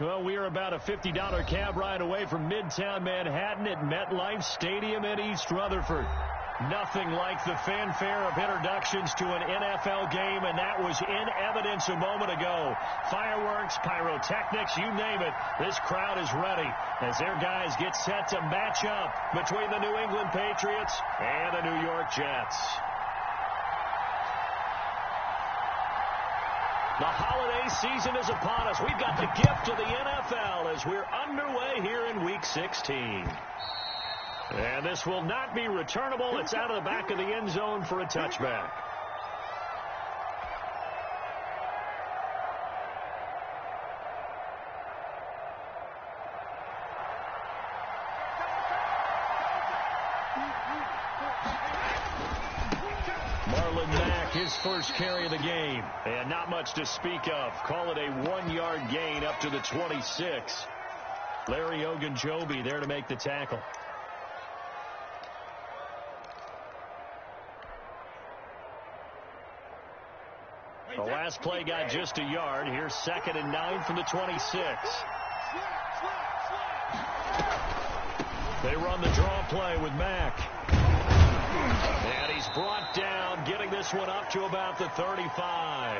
Well, we are about a $50 cab ride away from Midtown Manhattan at MetLife Stadium in East Rutherford. Nothing like the fanfare of introductions to an NFL game, and that was in evidence a moment ago. Fireworks, pyrotechnics, you name it. This crowd is ready as their guys get set to match up between the New England Patriots and the New York Jets. The holiday season is upon us. We've got the gift of the NFL as we're underway here in Week 16. And this will not be returnable. It's out of the back of the end zone for a touchback. His first carry of the game. And not much to speak of. Call it a 1-yard gain up to the 26. Larry Ogunjobi there to make the tackle. The last play got just a yard. Here's 2nd and 9 from the 26. They run the draw play with Mack. And he's brought down, getting this one up to about the 35.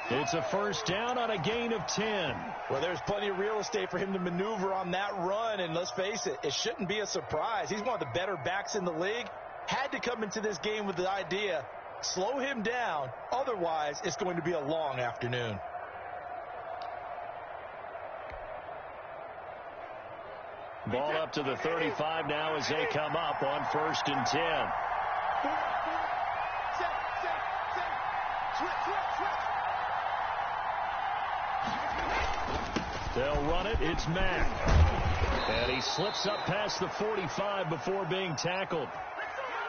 It's a first down on a gain of 10. Well, there's plenty of real estate for him to maneuver on that run, and let's face it, it shouldn't be a surprise. He's one of the better backs in the league. Had to come into this game with the idea, slow him down, otherwise it's going to be a long afternoon. Ball up to the 35 now as they come up on 1st and 10. They'll run it. It's Mack. And he slips up past the 45 before being tackled.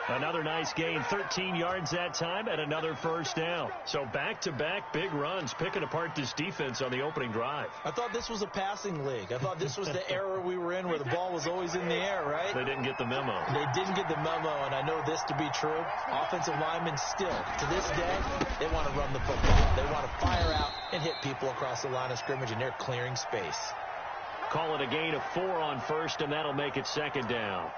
Another nice gain, 13 yards that time, and another first down. So back-to-back big runs, picking apart this defense on the opening drive. I thought this was a passing league. I thought this was the era we were in where the ball was always in the air, right? They didn't get the memo. They didn't get the memo, and I know this to be true. Offensive linemen still, to this day, they want to run the football. They want to fire out and hit people across the line of scrimmage, and they're clearing space. Call it a gain of 4 on 1st, and that'll make it 2nd down.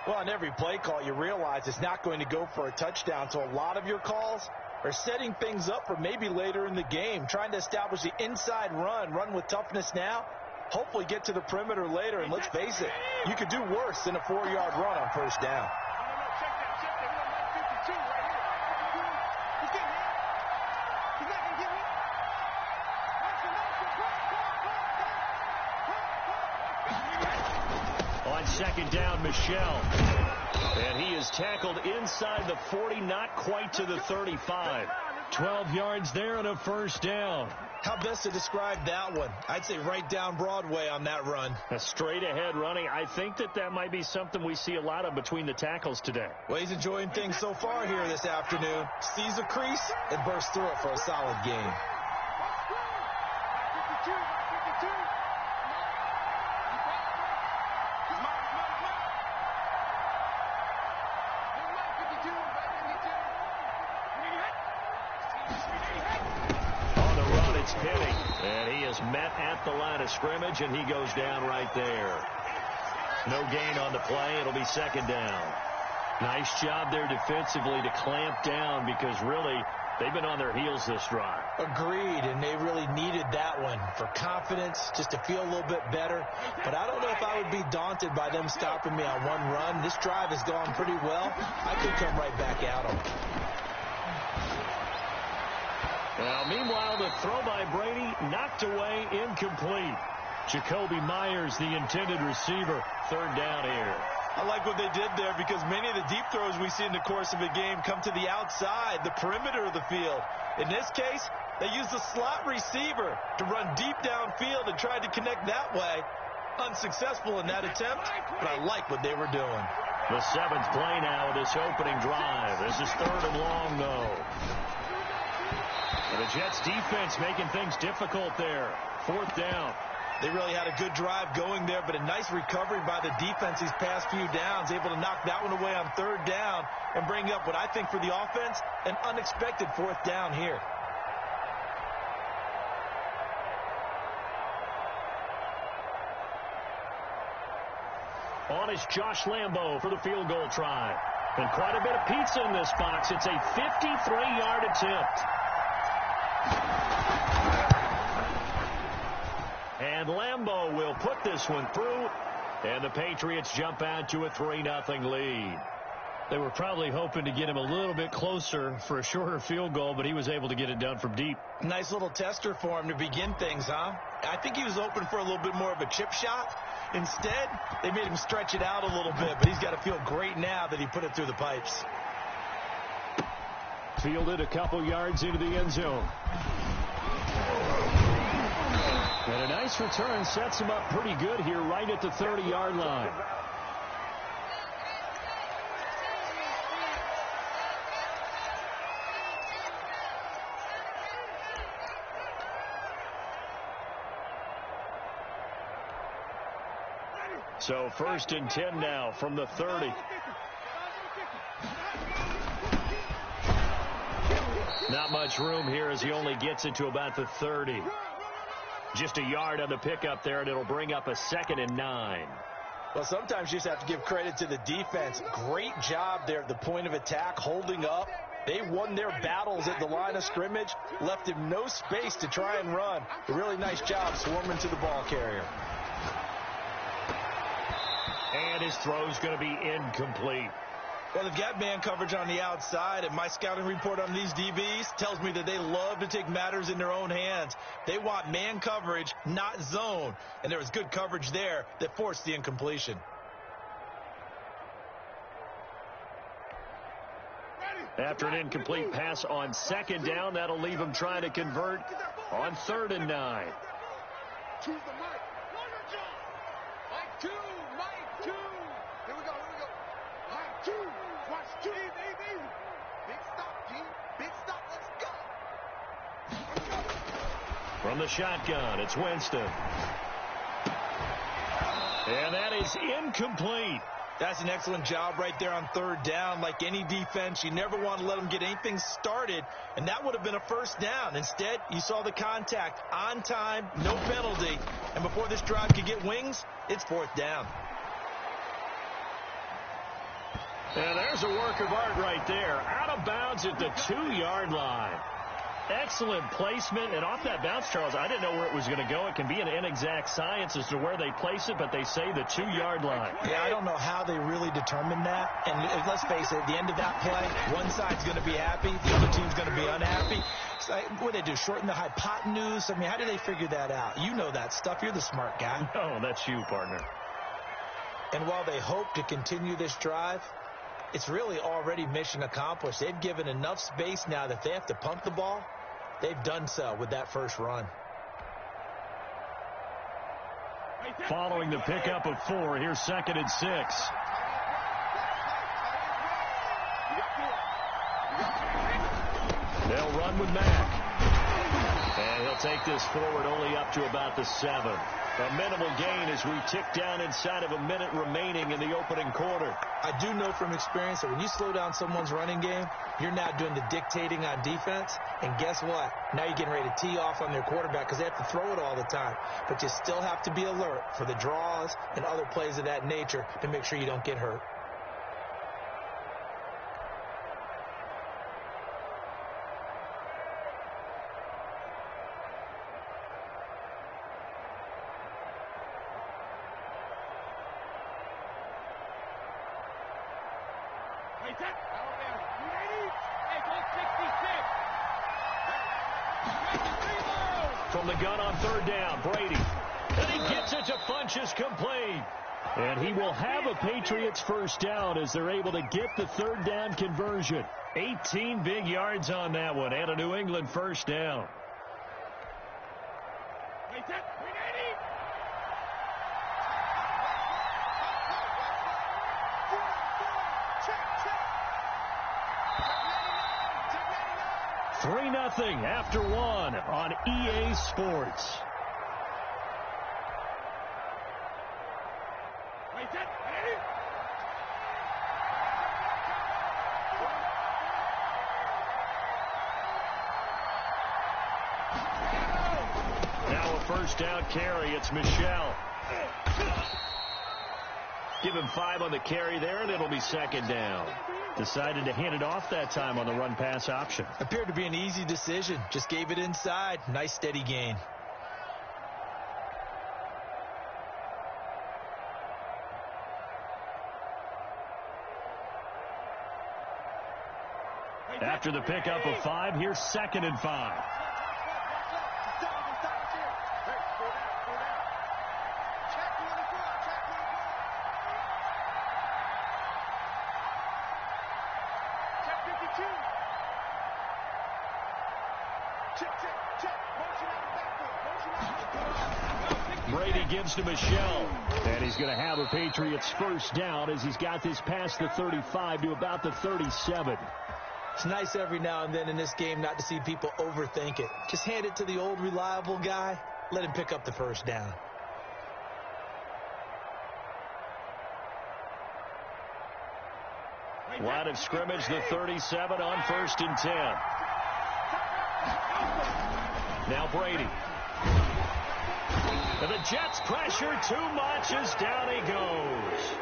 Well, on every play call, you realize it's not going to go for a touchdown, so a lot of your calls are setting things up for maybe later in the game, trying to establish the inside run with toughness now, hopefully get to the perimeter later, and let's face it, you could do worse than a 4-yard run on 1st down. On 2nd down, Michel. And he is tackled inside the 40, not quite to the 35. 12 yards there and a first down. How best to describe that one? I'd say right down Broadway on that run. A straight ahead running. I think that might be something we see a lot of between the tackles today. Well, he's enjoying things so far here this afternoon. Sees a crease and bursts through it for a solid game. And he is met at the line of scrimmage, and he goes down right there. No gain on the play. It'll be 2nd down. Nice job there defensively to clamp down because really they've been on their heels this drive. Agreed, and they really needed that one for confidence, just to feel a little bit better. But I don't know if I would be daunted by them stopping me on one run. This drive has gone pretty well. I could come right back at them. Well, meanwhile, the throw by Brady knocked away, incomplete. Jacoby Myers, the intended receiver, 3rd down here. I like what they did there because many of the deep throws we see in the course of a game come to the outside, the perimeter of the field. In this case, they used the slot receiver to run deep downfield and tried to connect that way. Unsuccessful in that attempt, but I like what they were doing. The 7th play now of this opening drive. This is 3rd and long, though. The Jets defense making things difficult there. 4th down. They really had a good drive going there, but a nice recovery by the defense these past few downs, able to knock that one away on 3rd down and bring up what I think for the offense, an unexpected 4th down here. On is Josh Lambo for the field goal try. And quite a bit of pizza in this box. It's a 53-yard attempt. And Lambo will put this one through. And the Patriots jump out to a 3-0 lead. They were probably hoping to get him a little bit closer for a shorter field goal, but he was able to get it done from deep. Nice little tester for him to begin things, huh? I think he was hoping for a little bit more of a chip shot. Instead, they made him stretch it out a little bit, but he's got to feel great now that he put it through the pipes. Fielded a couple yards into the end zone. And a nice return sets him up pretty good here right at the 30-yard line. So 1st and 10 now from the 30. Not much room here as he only gets it to about the 30. Just a yard on the pickup there, and it'll bring up a 2nd and 9. Well, sometimes you just have to give credit to the defense. Great job there at the point of attack, holding up. They won their battles at the line of scrimmage, left him no space to try and run. A really nice job swarming to the ball carrier. And his throw's going to be incomplete. Well, they've got man coverage on the outside, and my scouting report on these DBs tells me that they love to take matters in their own hands. They want man coverage, not zone. And there was good coverage there that forced the incompletion. After an incomplete pass on 2nd down, that'll leave him trying to convert on 3rd and 9. Choose the mic. Mike 2. Mike 2. Here we go. Mike 2. Watch 2. Easy. Big stop, G. Big stop. Let's go. From the shotgun, it's Winston. And that is incomplete. That's an excellent job right there on 3rd down. Like any defense, you never want to let them get anything started, and that would have been a 1st down. Instead, you saw the contact on time, no penalty, and before this drive could get wings, it's 4th down. And there's a work of art right there. Out of bounds at the 2-yard line. Excellent placement, and off that bounce, Charles, I didn't know where it was going to go. It can be an inexact science as to where they place it, but they say the 2-yard line. Yeah, I don't know how they really determined that. And let's face it, at the end of that play, one side's going to be happy, the other team's going to be unhappy. So, what do they do, shorten the hypotenuse? I mean, how do they figure that out? You know that stuff. You're the smart guy. No, that's you, partner. And while they hope to continue this drive, it's really already mission accomplished. They've given enough space now that if they have to pump the ball, they've done so with that first run. Following the pickup of 4, here's 2nd and 6. They'll run with Mack. And he'll take this forward only up to about the 7. A minimal gain as we tick down inside of a minute remaining in the opening quarter. I do know from experience that when you slow down someone's running game, you're now doing the dictating on defense. And guess what? Now you're getting ready to tee off on their quarterback because they have to throw it all the time. But you still have to be alert for the draws and other plays of that nature to make sure you don't get hurt. From the gun on 3rd down, Brady. And he gets it to Funchess complete. And he will have a Patriots 1st down as they're able to get the 3rd down conversion. 18 big yards on that one and a New England 1st down. Nothing after 1 on EA Sports. Now a 1st down carry. It's Michelle. Give him 5 on the carry there, and it'll be second down. Decided to hand it off that time on the run-pass option. Appeared to be an easy decision. Just gave it inside. Nice, steady gain. After the pickup of 5, here's second and 5. Brady gives to Michelle, and he's going to have a Patriots first down as he's got this past the 35 to about the 37. It's nice every now and then in this game not to see people overthink it. Just hand it to the old reliable guy. Let him pick up the first down. Line of scrimmage, the 37 on 1st and 10. Now Brady. And the Jets pressure too much as down he goes.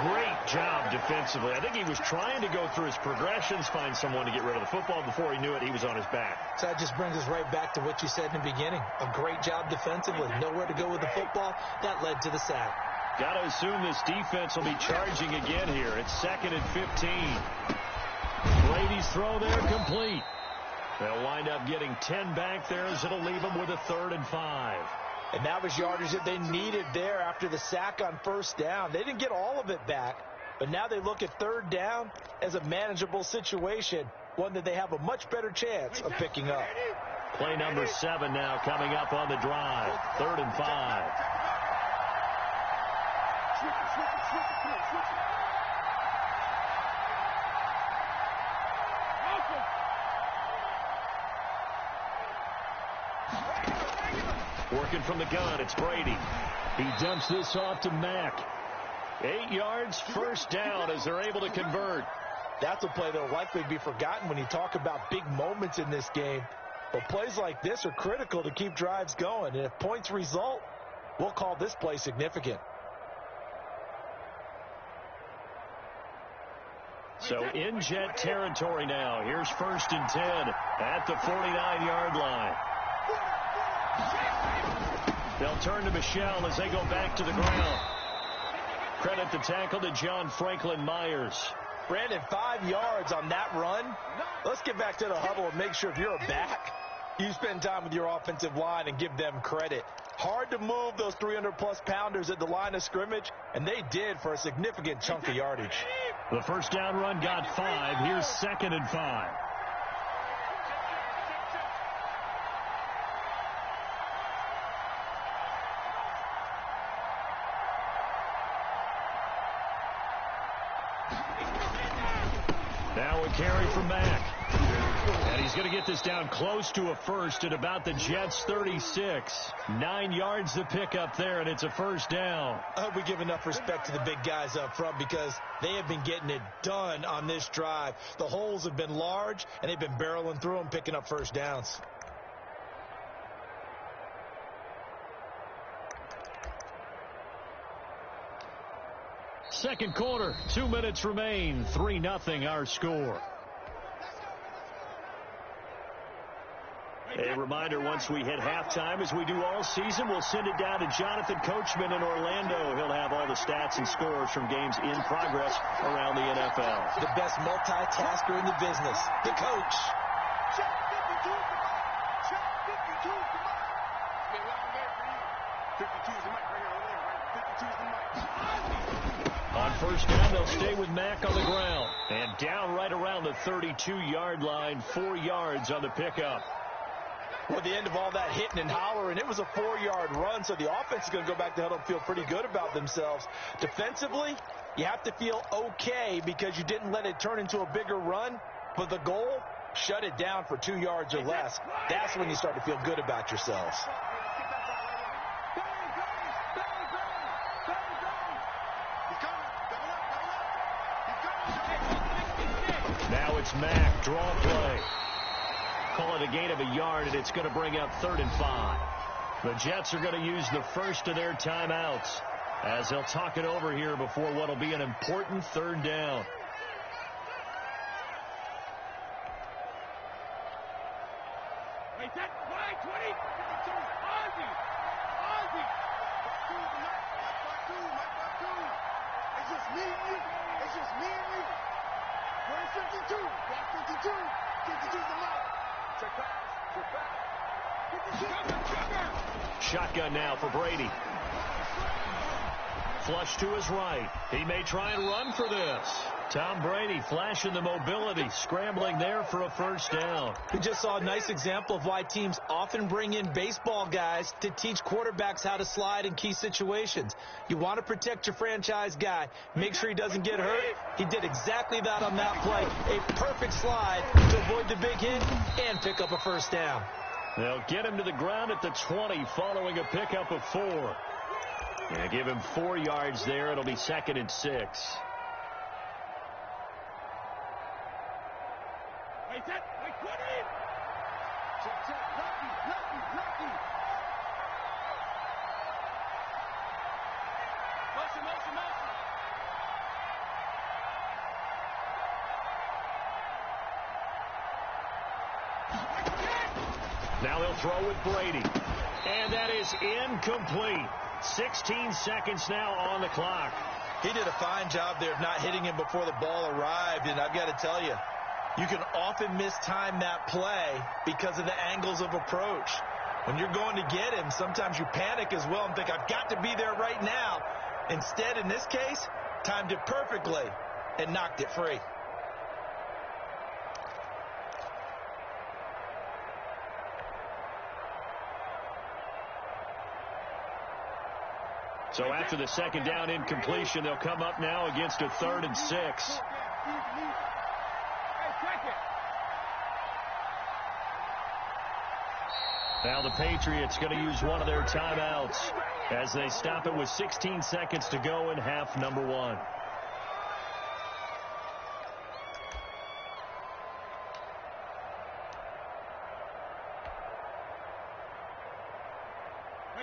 Great job defensively. I think he was trying to go through his progressions, find someone to get rid of the football. Before he knew it, he was on his back. So that just brings us right back to what you said in the beginning. A great job defensively. Nowhere to go with the football. That led to the sack. Got to assume this defense will be charging again here. It's 2nd and 15. Brady's throw there complete. They'll wind up getting 10 back there as it'll leave them with a 3rd and 5. And that was yardage that they needed there after the sack on 1st down. They didn't get all of it back, but now they look at 3rd down as a manageable situation, one that they have a much better chance of picking up. Play number 7 now coming up on the drive. 3rd and 5. Working from the gun, it's Brady. He dumps this off to Mack. 8 yards, first down as they're able to convert. That's a play that will likely be forgotten when you talk about big moments in this game. But plays like this are critical to keep drives going. And if points result, we'll call this play significant. So in Jet territory now. Here's 1st and 10 at the 49-yard line. They'll turn to Michelle as they go back to the ground. Credit the tackle to John Franklin Myers. Brandon, 5 yards on that run. Let's get back to the huddle and make sure if you're a back, you spend time with your offensive line and give them credit. Hard to move those 300-plus pounders at the line of scrimmage, and they did for a significant chunk of yardage. The first down run got 5. Here's 2nd and 5. Now a carry from Mack. And he's going to get this down close to a first at about the Jets' 36. 9 yards to pick up there, and it's a first down. I hope we give enough respect to the big guys up front because they have been getting it done on this drive. The holes have been large, and they've been barreling through them, picking up first downs. Second quarter, 2 minutes remain. 3-0 our score. A reminder, once we hit halftime, as we do all season, we'll send it down to Jonathan Coachman in Orlando. He'll have all the stats and scores from games in progress around the NFL. The best multitasker in the business, the coach. Check 52 is the mic. Check 52 is the mic. It's been a long day for you. 52 is the mic right here over there, right? 52 is the mic. On first down, they'll stay with Mack on the ground. And down right around the 32-yard line, 4 yards on the pickup. Well, the end of all that hitting and hollering, it was a 4-yard run, so the offense is going to go back to huddle and feel pretty good about themselves. Defensively, you have to feel okay because you didn't let it turn into a bigger run, but the goal, shut it down for 2 yards or less. That's when you start to feel good about yourselves. Now it's Mack, draw play. Call it a gain of a yard, and it's going to bring up 3rd and 5. The Jets are going to use the first of their timeouts. as they'll talk it over here before what will be an important third down. Wait, that flag, 20. Ozzy. It's just me and you. It's just me and you. We're in 52. Block 52. 52's the mark. Check back. 52. Shotgun now for Brady. Flush to his right. He may try and run for this. Tom Brady flashing the mobility, scrambling there for a first down. We just saw a nice example of why teams often bring in baseball guys to teach quarterbacks how to slide in key situations. You want to protect your franchise guy. Make sure he doesn't get hurt. He did exactly that on that play. A perfect slide to avoid the big hit and pick up a first down. They'll get him to the ground at the 20 following a pickup of 4. Yeah, give him 4 yards there. It'll be 2nd and 6. Wait, that, wait, 20. Check, lucky. Motion. Now they'll throw with Brady. And that is incomplete. 16 seconds now on the clock. He did a fine job there of not hitting him before the ball arrived, and I've got to tell you, you can often mistime that play because of the angles of approach. When you're going to get him, sometimes you panic as well and think, I've got to be there right now. Instead, in this case, timed it perfectly and knocked it free. So after the second down incompletion, they'll come up now against a 3rd and 6. Now the Patriots going to use one of their timeouts as they stop it with 16 seconds to go in half number 1.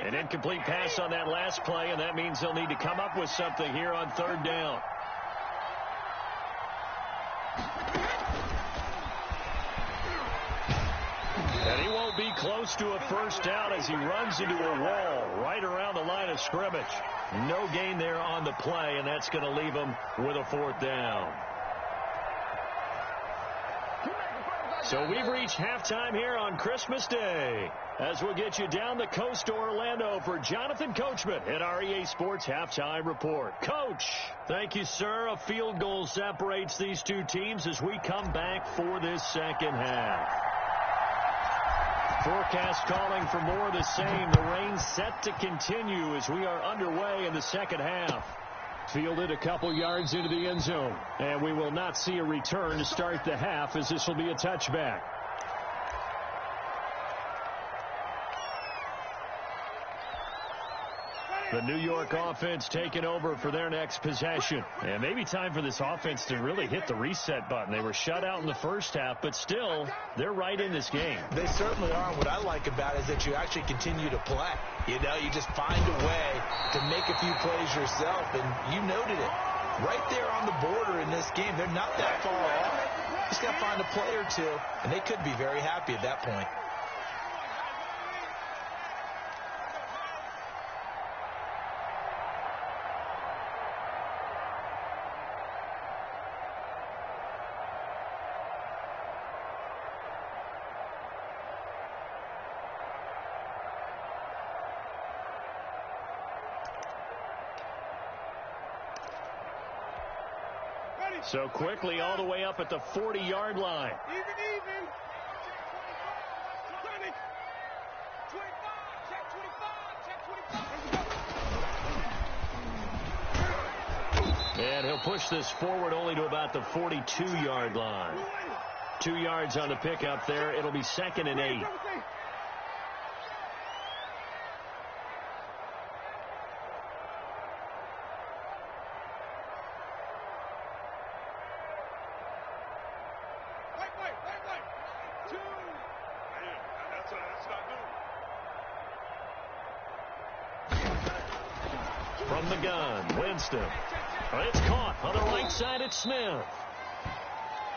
An incomplete pass on that last play, and that means they'll need to come up with something here on 3rd down. And he won't be close to a first down as he runs into a wall right around the line of scrimmage. No gain there on the play, and that's going to leave him with a 4th down. So we've reached halftime here on Christmas Day, as we'll get you down the coast to Orlando for Jonathan Coachman at our EA Sports Halftime Report. Coach, thank you, sir. A field goal separates these two teams as we come back for this second half. Forecast calling for more of the same. The rain set to continue as we are underway in the second half. Fielded a couple yards into the end zone, and we will not see a return to start the half as this will be a touchback. The New York offense taking over for their next possession. And maybe time for this offense to really hit the reset button. They were shut out in the first half, but still, they're right in this game. They certainly are. And what I like about it is that you actually continue to play. You know, you just find a way to make a few plays yourself, and you noted it. Right there on the border in this game, they're not that far off. Just got to find a play or two, and they could be very happy at that point. So quickly all the way up at the 40-yard line. Even. And he'll push this forward only to about the 42-yard line. 2 yards on the pickup there. It'll be 2nd and 8. From the gun, Winston. It's caught on the right side. It's Smith.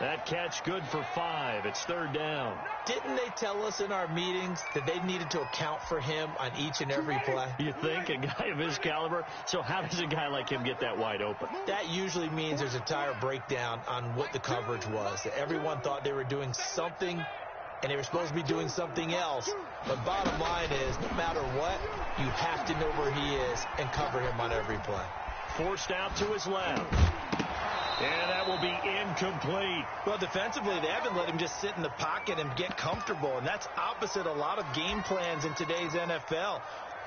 That catch good for 5. It's third down. Didn't they tell us in our meetings that they needed to account for him on each and every play? You think? A guy of his caliber? So how does a guy like him get that wide open? That usually means there's a tire breakdown on what the coverage was. That everyone thought they were doing something, and they were supposed to be doing something else. But bottom line is, no matter what, you have to know where he is and cover him on every play. Forced out to his left. And that will be incomplete. Well, defensively, they haven't let him just sit in the pocket and get comfortable, and that's opposite a lot of game plans in today's NFL.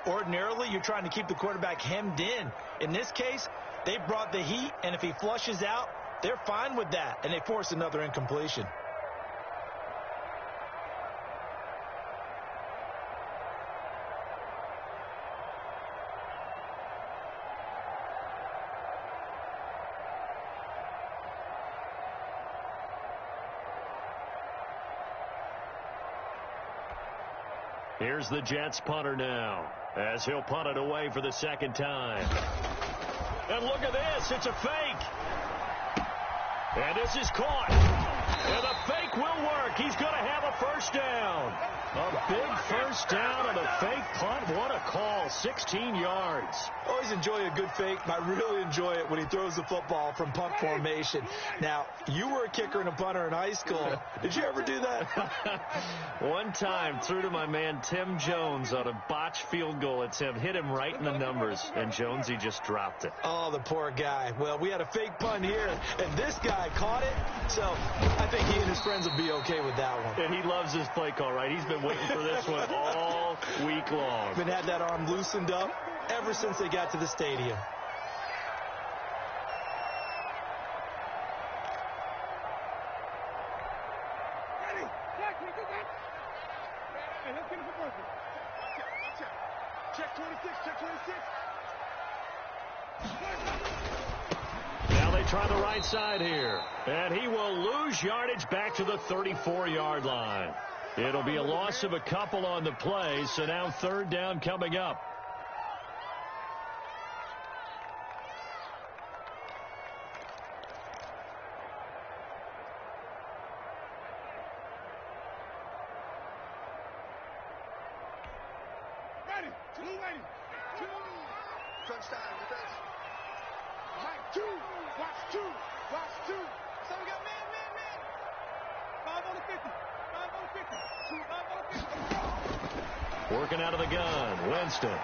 Ordinarily, you're trying to keep the quarterback hemmed in. In this case, they brought the heat, and if he flushes out, they're fine with that, and they force another incompletion. Here's the Jets punter now, as he'll punt it away for the second time. And look at this. It's a fake. And this is caught. And the fake will work. He's going to have a first down. A big first down on a fake punt. What a call. 16 yards. Always enjoy a good fake, but I really enjoy it when he throws the football from punt formation. Now, you were a kicker and a punter in high school. Did you ever do that? One time, threw to my man Tim Jones on a botched field goal attempt. Hit him right in the numbers, and Jonesy just dropped it. Oh, the poor guy. Well, we had a fake punt here, and this guy caught it. So I think he and his friends will be okay with that one. And he loves his play call, right? He's been waiting for this one all week long. Been had that arm loosened up ever since they got to the stadium. Check 26, check 26. Now they try the right side here. And he will lose yardage back to the 34-yard line. It'll be a loss of a couple on the play, so now third down coming up. Ready, two, ready, two. Touchdown, defense. Mike, two, watch two, watch two. So we got man. 5 on the 50, 5 on the 50, 5 on the 50. Working out of the gun, Winston.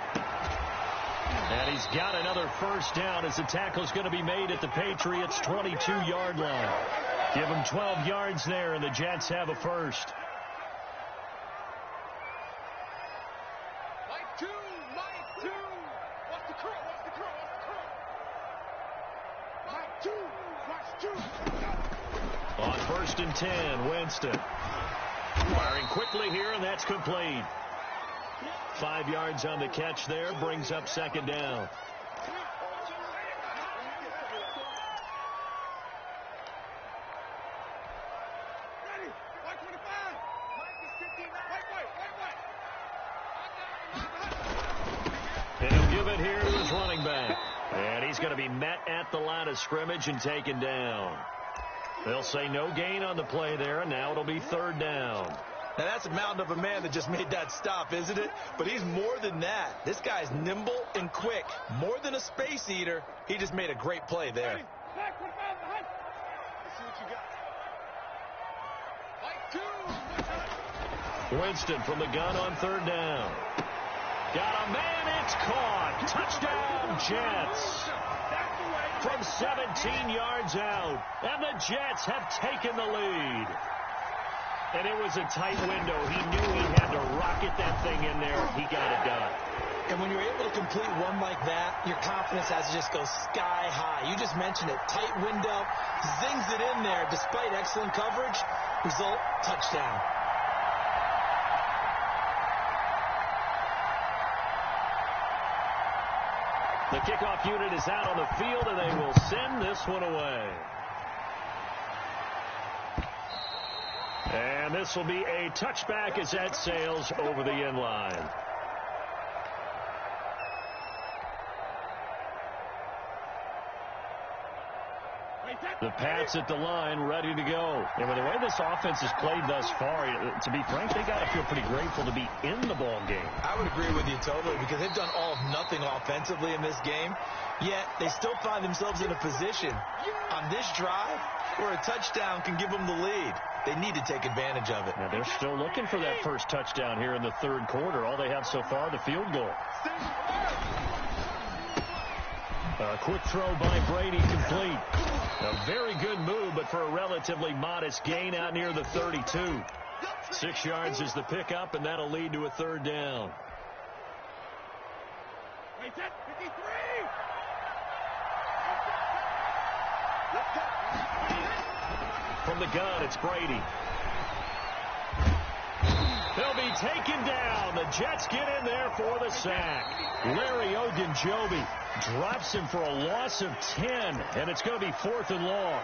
And he's got another first down as the tackle's going to be made at the Patriots' 22-yard line. Give him 12 yards there, and the Jets have a first. Mike, two. Watch the curl, watch the curl, watch the curl. Mike, two, watch two. On first and 10, Winston. Firing quickly here, and that's complete. 5 yards on the catch there, brings up second down. Ready, white 25. Mike is 59. White. And he'll give it here to his running back. And he's going to be met at the line of scrimmage and taken down. They'll say no gain on the play there, and now it'll be third down. Now, that's a mountain of a man that just made that stop, isn't it? But he's more than that. This guy's nimble and quick. More than a space eater, he just made a great play there. Let's see what you got. Mike, two. Winston from the gun on third down. Got a man, it's caught. Touchdown, Jets. From 17 yards out. And the Jets have taken the lead. And it was a tight window. He knew he had to rocket that thing in there. He got it done. And when you're able to complete one like that, your confidence has to just go sky high. You just mentioned it. Tight window. Zings it in there despite excellent coverage. Result, touchdown. The kickoff unit is out on the field, and they will send this one away. And this will be a touchback as that sails over the end line. The Pats at the line, ready to go. And with the way this offense has played thus far, to be frank, they got to feel pretty grateful to be in the ball game. I would agree with you totally, because they've done all of nothing offensively in this game, yet they still find themselves in a position on this drive where a touchdown can give them the lead. They need to take advantage of it. Now they're still looking for that first touchdown here in the third quarter. All they have so far, the field goal. A quick throw by Brady, complete. A very good move, but for a relatively modest gain out near the 32. 6 yards is the pickup, and that'll lead to a third down. From the gun, it's Brady. They'll be taken down. The Jets get in there for the sack. Larry Ogunjobi drops him for a loss of 10, and it's going to be 4th and long.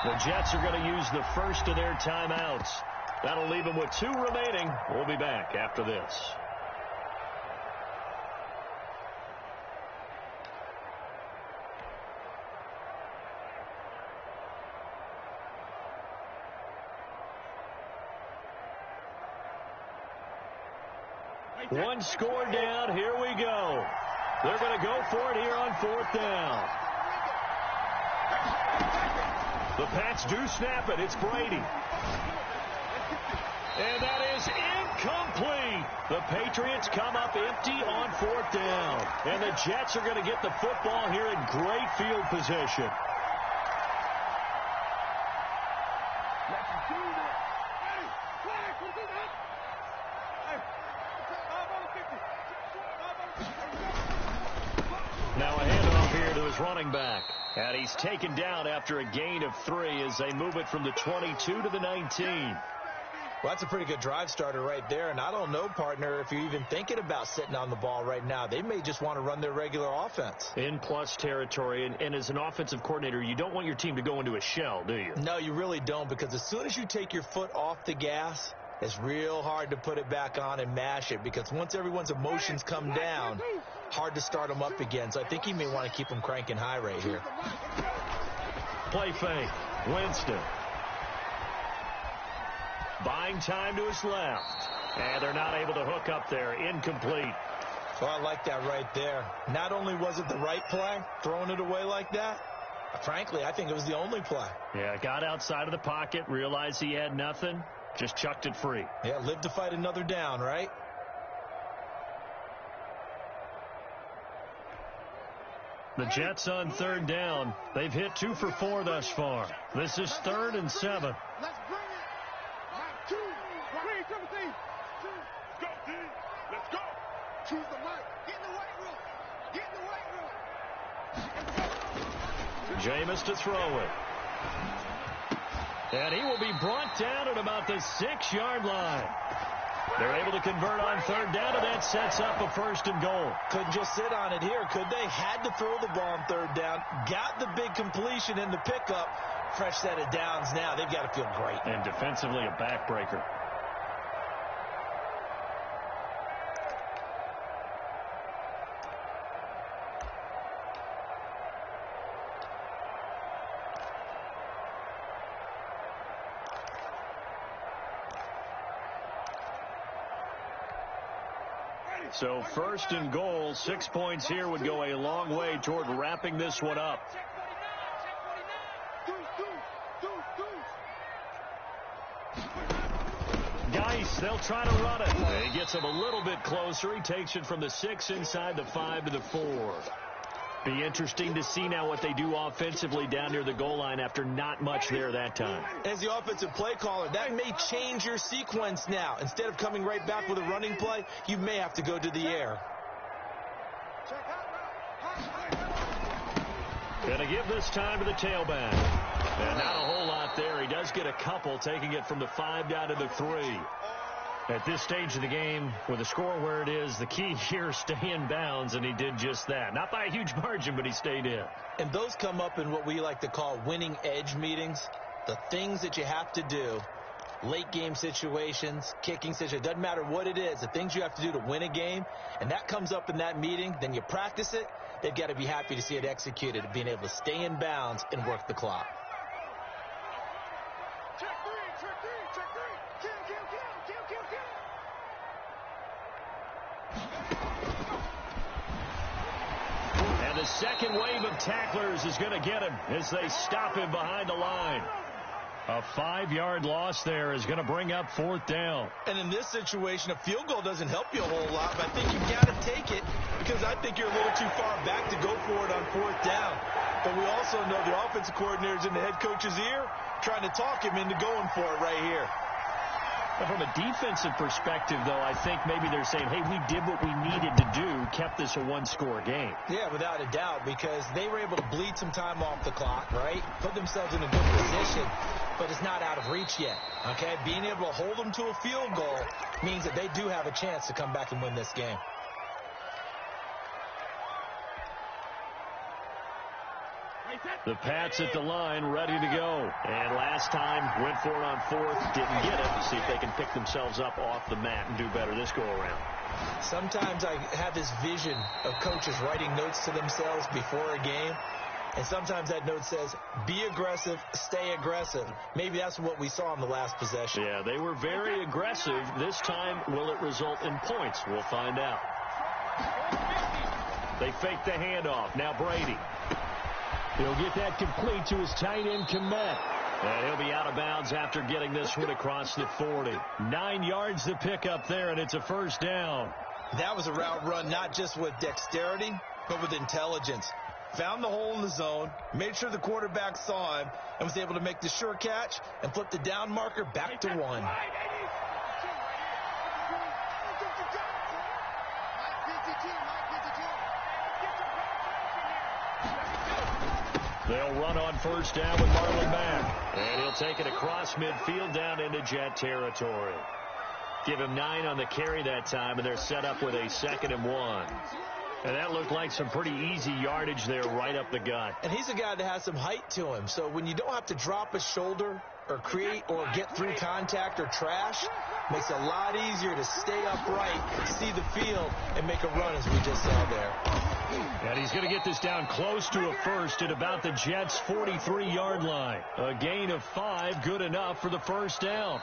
The Jets are going to use the first of their timeouts. That'll leave them with 2 remaining. We'll be back after this. One score down. Here we go. They're going to go for it here on 4th down. The Pats do snap it. It's Brady. And that is incomplete. The Patriots come up empty on 4th down. And the Jets are going to get the football here in great field position. Now a handoff here to his running back. And he's taken down after a gain of 3 as they move it from the 22 to the 19. Well, that's a pretty good drive starter right there. And I don't know, partner, if you're even thinking about sitting on the ball right now. They may just want to run their regular offense. In plus territory. And as an offensive coordinator, you don't want your team to go into a shell, do you? No, you really don't, because as soon as you take your foot off the gas, it's real hard to put it back on and mash it, because once everyone's emotions come down, hard to start them up again. So I think he may want to keep them cranking high right here. Play fake. Winston. Buying time to his left. And they're not able to hook up there. Incomplete. Well, I like that right there. Not only was it the right play, throwing it away like that, frankly, I think it was the only play. Yeah, got outside of the pocket, realized he had nothing, just chucked it free. Yeah, live to fight another down, right? The Jets on 3rd down. They've hit 2 for 4 thus far. This is 3rd and 7. Let's bring it. Mike 2. Read 17. Go, D. Let's go. Choose the mic. Get in the weight room. Get in the weight room. Jameis to throw it. And he will be brought down at about the 6-yard line. They're able to convert on 3rd down, and that sets up a 1st and goal. Couldn't just sit on it here, could they? Had to throw the ball on 3rd down. Got the big completion in the pickup. Fresh set of downs now. They've got to feel great. And defensively, a backbreaker. So 1st and goal, 6 points here would go a long way toward wrapping this one up. Geis, they'll try to run it. He gets him a little bit closer. He takes it from the 6 inside the 5 to the 4. Be interesting to see now what they do offensively down near the goal line after not much there that time. As the offensive play caller, that may change your sequence now. Instead of coming right back with a running play, you may have to go to the air. Gonna give this time to the tailback. And not a whole lot there. He does get a couple, taking it from the 5 down to the 3. At this stage of the game, with the score where it is, the key here is stay in bounds, and he did just that. Not by a huge margin, but he stayed in. And those come up in what we like to call winning edge meetings. the things that you have to do, late game situations, kicking situations, doesn't matter what it is, the things you have to do to win a game, and that comes up in that meeting, then you practice it, they've got to be happy to see it executed, being able to stay in bounds and work the clock. Check three, check three. Kill. And the second wave of tacklers is going to get him as they stop him behind the line. A 5-yard loss there is going to bring up 4th down. And in this situation, a field goal doesn't help you a whole lot, but I think you've got to take it because I think you're a little too far back to go for it on 4th down. But we also know the offensive coordinator's in the head coach's ear trying to talk him into going for it right here. From a defensive perspective, though, I think maybe they're saying, hey, we did what we needed to do, kept this a 1-score game. Yeah, without a doubt, because they were able to bleed some time off the clock, right? Put themselves in a good position, but it's not out of reach yet, okay? Being able to hold them to a field goal means that they do have a chance to come back and win this game. The Pats at the line, ready to go. And last time, went for it on 4th, didn't get it. See if they can pick themselves up off the mat and do better this go-around. Sometimes I have this vision of coaches writing notes to themselves before a game. And sometimes that note says, be aggressive, stay aggressive. Maybe that's what we saw in the last possession. Yeah, they were very aggressive. This time, will it result in points? We'll find out. They fake the handoff. Now Brady. He'll get that complete to his tight end, Komet. And he'll be out of bounds after getting this one across the 40. 9 yards to pick up there, and it's a 1st down. That was a route run not just with dexterity, but with intelligence. Found the hole in the zone, made sure the quarterback saw him, and was able to make the sure catch and flip the down marker back to 1. They'll run on 1st down with Marley Mack. And he'll take it across midfield down into Jet territory. Give him 9 on the carry that time, and they're set up with a 2nd and 1. And that looked like some pretty easy yardage there right up the gut. And he's a guy that has some height to him. So when you don't have to drop a shoulder or create or get through contact or trash, makes it a lot easier to stay upright, see the field, and make a run as we just saw there. And he's going to get this down close to a 1st at about the Jets' 43-yard line. A gain of 5, good enough for the 1st down.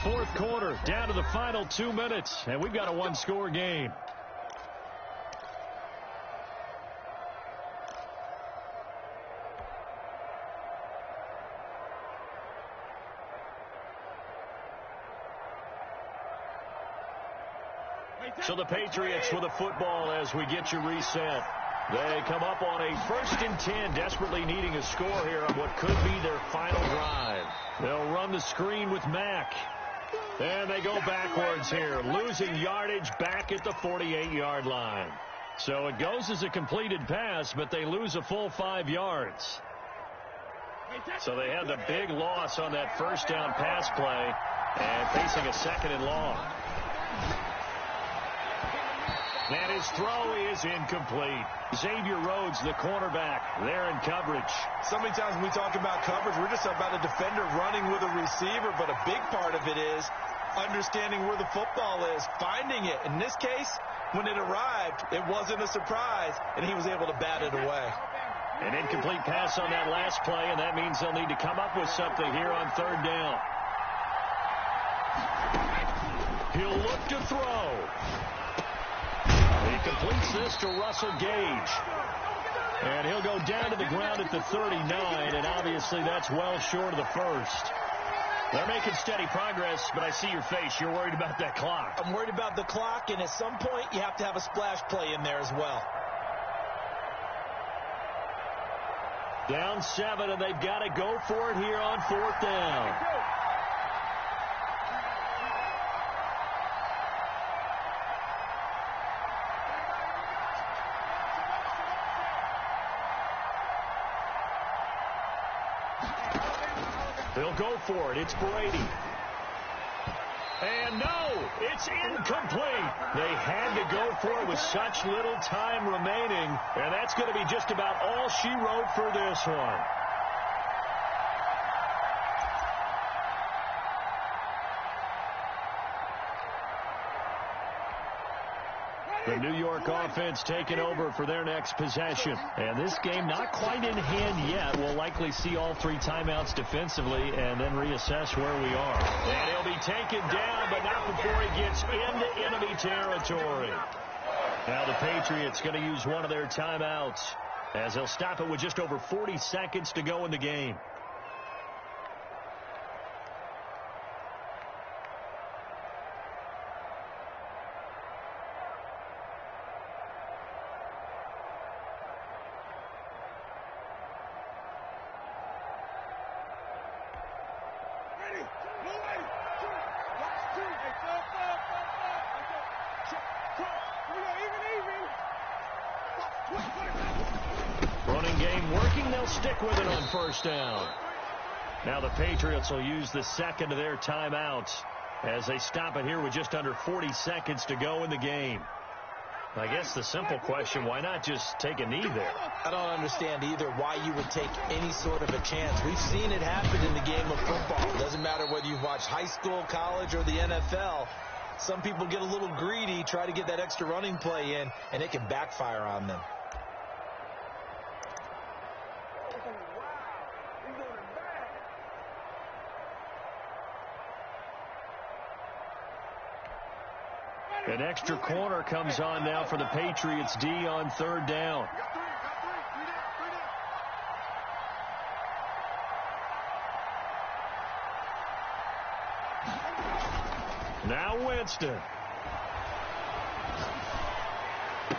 4th quarter, down to the final 2 minutes, and we've got a 1-score game. So the Patriots with a football as we get you reset. They come up on a 1st and 10, desperately needing a score here on what could be their final drive. They'll run the screen with Mack. And they go backwards here, losing yardage back at the 48-yard line. So it goes as a completed pass, but they lose a full 5 yards. So they had the big loss on that 1st down pass play and facing a 2nd and long. And his throw is incomplete. Xavier Rhodes, the cornerback, there in coverage. So many times when we talk about coverage, we're just about a defender running with a receiver, but a big part of it is understanding where the football is, finding it. In this case, when it arrived, it wasn't a surprise, and he was able to bat it away. An incomplete pass on that last play, and that means they'll need to come up with something here on 3rd down. He'll look to throw. He completes this to Russell Gage. And he'll go down to the ground at the 39, and obviously that's well short of the 1st. They're making steady progress, but I see your face. You're worried about that clock. I'm worried about the clock, and at some point you have to have a splash play in there as well. Down 7, and they've got to go for it here on 4th down. They'll go for it. It's Brady. And no, it's incomplete. They had to go for it with such little time remaining, and that's going to be just about all she wrote for this one. The New York offense taking over for their next possession. And this game not quite in hand yet. We'll likely see all 3 timeouts defensively and then reassess where we are. And he'll be taken down, but not before he gets into enemy territory. Now the Patriots going to use one of their timeouts as they'll stop it with just over 40 seconds to go in the game. Running game working. They'll stick with it on first down. Now the Patriots will use the second of their timeouts as they stop it here with just under 40 seconds to go in the game. I guess the simple question, why not just take a knee there? I don't understand either why you would take any sort of a chance. We've seen it happen in the game of football. It doesn't matter whether you've watched high school, college, or the NFL. Some people get a little greedy, try to get that extra running play in, and it can backfire on them. An extra corner comes on now for the Patriots D on third down. Now Winston. He's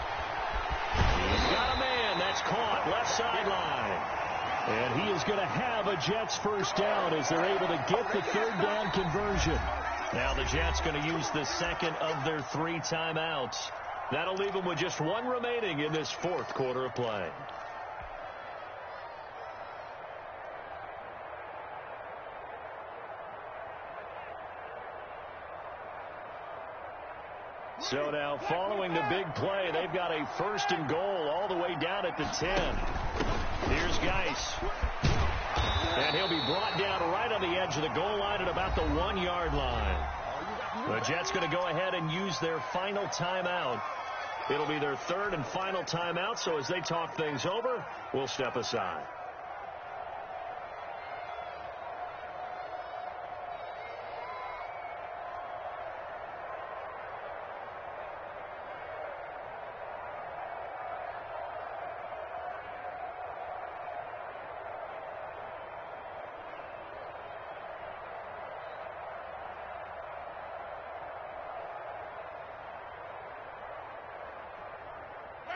got a man. That's caught left sideline. And he is going to have a Jets first down as they're able to get the third down conversion. Now the Jets going to use the second of their 3 timeouts. That'll leave them with just 1 remaining in this 4th quarter of play. So now following the big play, they've got a 1st and goal all the way down at the 10. Here's Geis. And he'll be brought down right on the edge of the goal line at about the 1-yard line. The Jets going to go ahead and use their final timeout. It'll be their 3rd and final timeout, so as they talk things over, we'll step aside.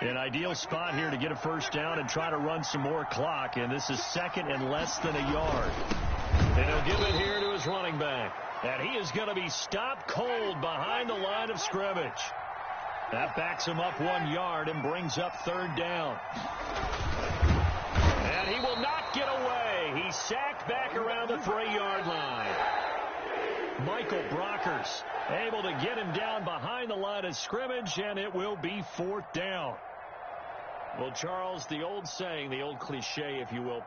An ideal spot here to get a first down and try to run some more clock. And this is 2nd and less than a yard. And he'll give it here to his running back. And he is going to be stopped cold behind the line of scrimmage. That backs him up 1 yard and brings up 3rd down. And he will not get away. He's sacked back around the 3-yard line. Michael Brockers able to get him down behind the line of scrimmage, and it will be 4th down. Well, Charles, the old saying, the old cliche, if you will,